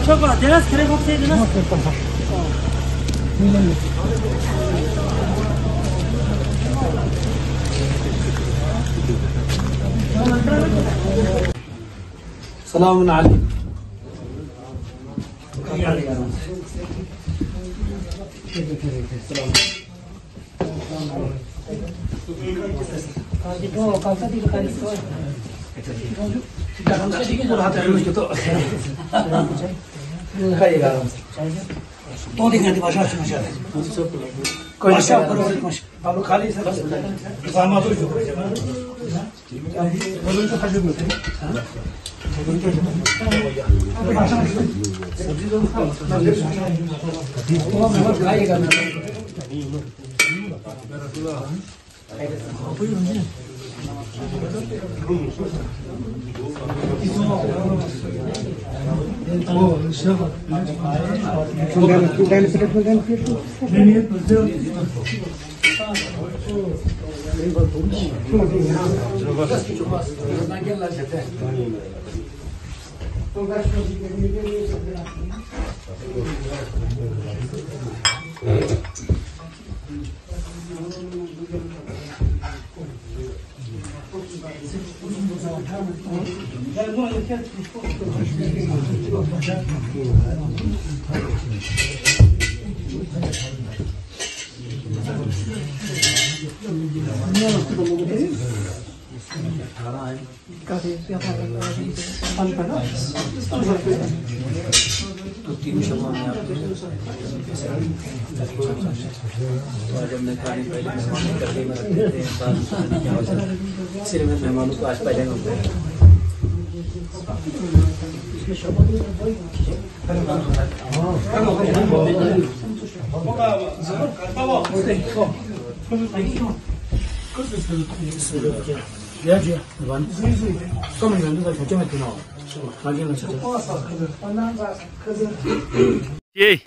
저거 내가 그래 복사해 되나? سلام عليكم. तो देखने की भाषा सुन जाते कोई भाषा पर आप लोग खाली सर सामा तो जो बोलो तो खाली बोलते हैं सब्जी तो खाएगा ना सिर्फ मेहमानों को आज पहले होता है Ei!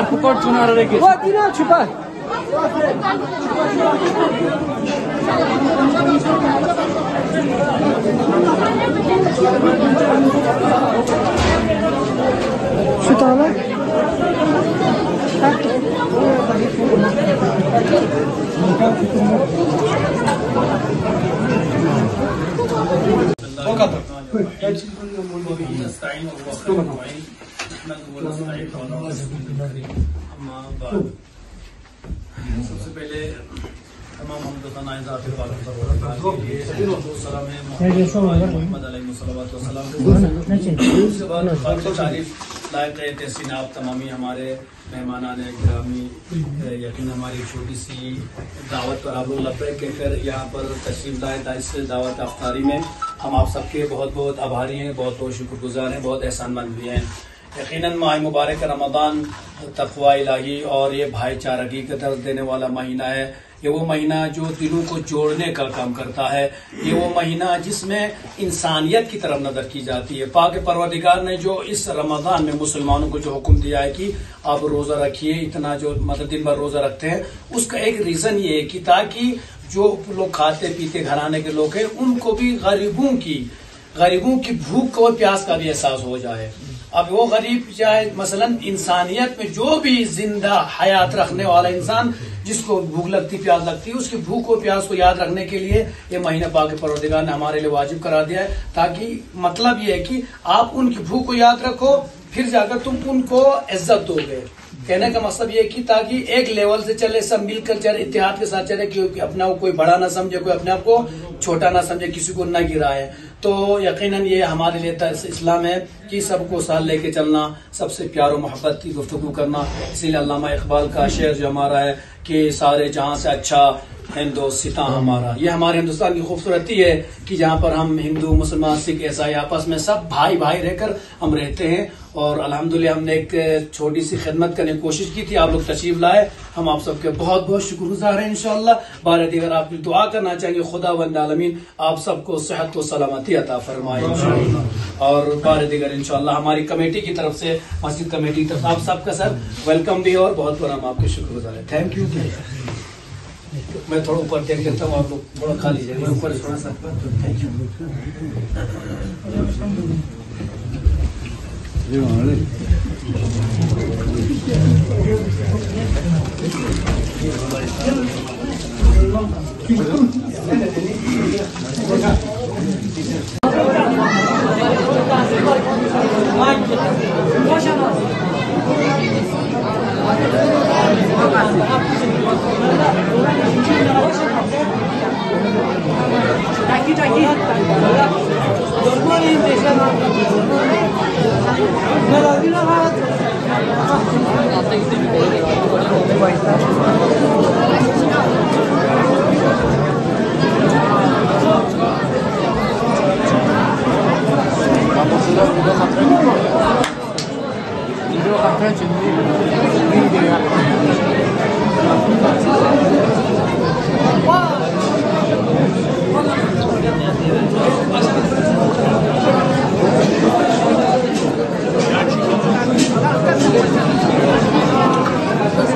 Pukar cuma ada lagi. Wah, tidak cepat. Sutala. सबसे पहले तमाम आप तमामी हमारे मेहमान गिरामी यकीन हमारी छोटी सी दावत पर आप लोग लब्बैक कहकर यहाँ पर तशरीफ लाए था। इस दावत अफ्तारी में हम आप सबके बहुत बहुत आभारी हैं, बहुत बहुत शुक्रगुजार हैं, बहुत एहसानमंद भी हैं। यकीनन माह मुबारक रमज़ान तक़वा इलाही और ये भाईचारगी का दर्ज देने वाला महीना है। ये वो महीना जो दिलों को जोड़ने का काम करता है। ये वो महीना जिसमें इंसानियत की तरफ नजर की जाती है। पाक परवरदिगार ने जो इस रमज़ान में मुसलमानों को जो हुक्म दिया है कि आप रोजा रखिए, इतना जो मतलब दिन भर रोजा रखते हैं, उसका एक रीजन ये है कि ताकि जो लोग खाते पीते घराने के लोग हैं उनको भी गरीबों की भूख और प्यास का भी एहसास हो जाए। अब वो गरीब चाहे मसलन इंसानियत में जो भी जिंदा हयात रखने वाला इंसान जिसको भूख लगती प्यास लगती है, उसकी भूख और प्यास को याद रखने के लिए ये महीना पाक परवरदिगार ने हमारे लिए वाजिब करा दिया है। ताकि मतलब ये है कि आप उनकी भूख को याद रखो, फिर जाकर तुम उनको इज्जत दोगे। कहने का मतलब ये है कि ताकि एक लेवल से चले, सब मिलकर चले, इत्तेहाद के साथ चले, कि अपना कोई बड़ा ना समझे, कोई अपने आप को छोटा ना समझे, किसी को न गिराए। तो यकीनन ये हमारे लिए दर्स इस्लाम है कि सबको साथ लेके चलना, सबसे प्यार और मोहब्बत की गुफ्तगू करना। इसीलिए अल्लामा इकबाल का शेर जो हमारा है कि सारे जहां से अच्छा हिंदुस्तान हमारा, ये हमारे हिंदुस्तान की खूबसूरती है कि जहाँ पर हम हिंदू मुसलमान सिख ईसाई आपस में सब भाई भाई रहकर हम रहते हैं। और अल्हम्दुलिल्लाह हमने एक छोटी सी खिदमत करने की कोशिश की थी, आप लोग तशरीफ लाए, हम आप सबके बहुत बहुत शुक्रगुजार हैं। इंशाअल्लाह बार दीगर आप दुआ करना चाहेंगे, खुदा वंद आलमीन आप सबको सेहत व सलामती अता फरमाए इंशाअल्लाह। और बार दीगर इंशाअल्लाह हमारी कमेटी की तरफ से, मस्जिद कमेटी की तरफ से आप सबका सर वेलकम भी है और बहुत बहुत हम आपके शुक्रगुजार हैं। Thank you. मैं थोड़ा ऊपर देख लेता हूँ, आप लोग थोड़ा खा लीजिए, मैं ऊपर थोड़ा सा। Thank you.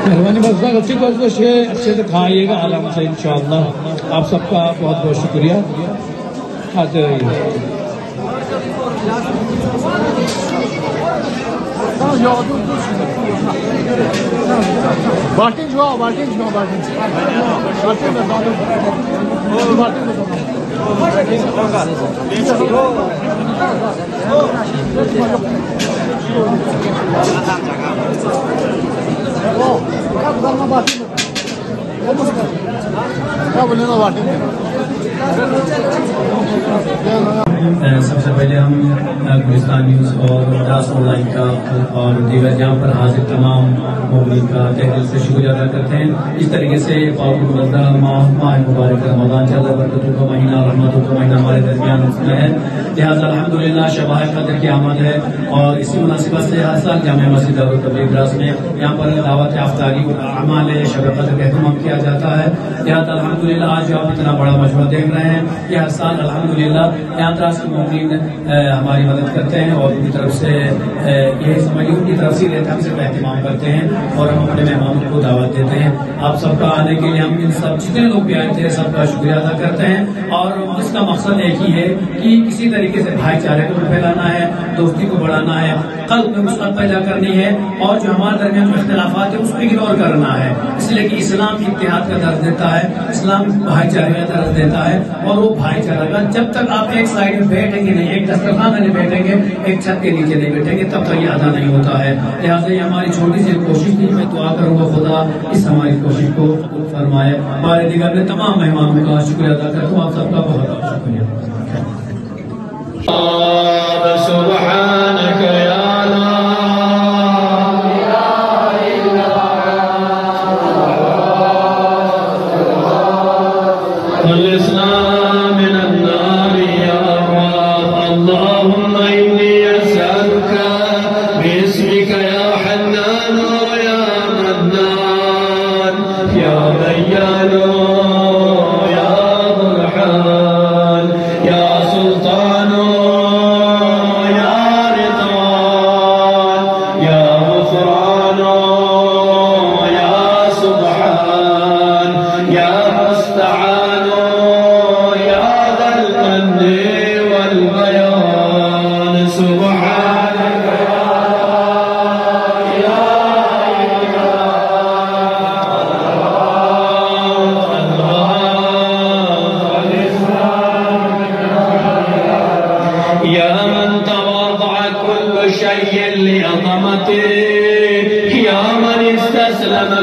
मेहरबानी अच्छे से खाइएगा आराम से इंशाअल्लाह। आप सबका बहुत बहुत शुक्रिया। खाते रहिए। सबसे पहले हम पाकिस्तान न्यूज़ और मद्रास ऑनलाइन का और दीगर यहाँ पर हाजिर तमाम मौलवी का तहे दिल से शुक्रिया अदा करते हैं। इस तरीके से माह मुबारक रमज़ान चल रहा है, बरकतों का महीना, रहमतों का महीना हमारे दरमियान है। लिहाजा अल्हम्दुलिल्लाह शब कदर की आमद है और इसी मुनासिबत से हर साल जामे मस्जिद और तबलीग रास में यहाँ पर दावत अफ्तारी और अमाल शब कदर का एहतमाम किया जाता है। लिहाजा अल्हम्दुलिल्लाह आज आप इतना बड़ा मशवरा देख रहे हैं कि हर साल अल्हम्दुलिल्लाह यहाँ दराज के मुकीन हमारी मदद करते हैं और उनकी तरफ से ये समझिए उनकी तरफ से हम सिर्फ एहतमाम करते हैं और हम अपने मेहमानों को दावत देते हैं। आप सबका आने के लिए हम इन सब जितने लोग भी आए थे सबका शुक्रिया अदा करते हैं और इसका मकसद एक ही है कि किसी तरीके से भाईचारे को फैलाना है, दोस्ती को बढ़ाना है, कल्ब में मुस्बत पैदा करनी है और जो हमारे दरमियान इख्तिलाफात है उसको इग्नोर करना है। इसलिए कि इस्लाम इत्तेहाद का दर्ज देता है, इस्लाम भाईचारे का दर्ज देता है और वो भाईचारा का जब तक आप एक साइड में बैठेंगे नहीं, एक दस्तरखान में नहीं बैठेंगे, एक छत के नीचे नहीं बैठेंगे, तब तक ये अदा नहीं होता है। लिहाजा ये हमारी छोटी सी कोशिश थी। मैं दुआ करूंगा खुदा इस हमारी कोशिश को फरमाए। हमारे दिगर में तमाम मेहमानों का शुक्रिया अदा करता हूँ। आप सबका बहुत बहुत शुक्रिया। सुब्हानक या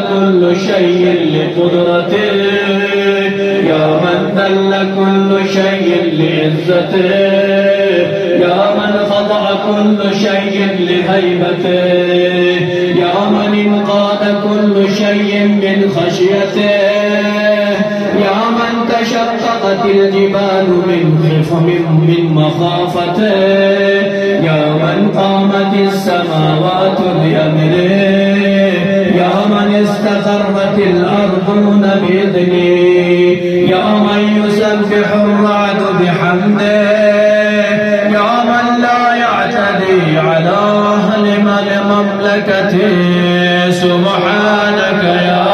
كل شيء لقدرته يا من دل كل شيء لعزته يا من خضع كل شيء لهيبته يا من انقاد كل شيء من خشيته يا من تشققت الجبال من مخافته يا من قامت السماوات بأمره يا من استقرت الأرضون بإذنه يا من يسبح الرعد بحمده يا من لا يعتدي على أهل مملكته سبحانك يا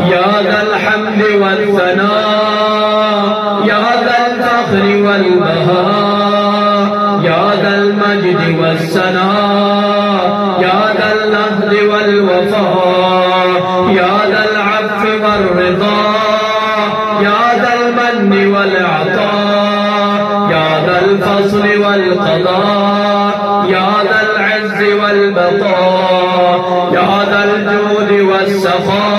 يا ذا الحمد والثناء يا ذا الفخر والبهاء يا ذا المجد والسناء يا ذا العهد والوفاء يا ذا العفو والرضا يا ذا المن والعطاء يا ذا الفصل والقضاء يا ذا العز والبقاء يا ذا الجود والسخاء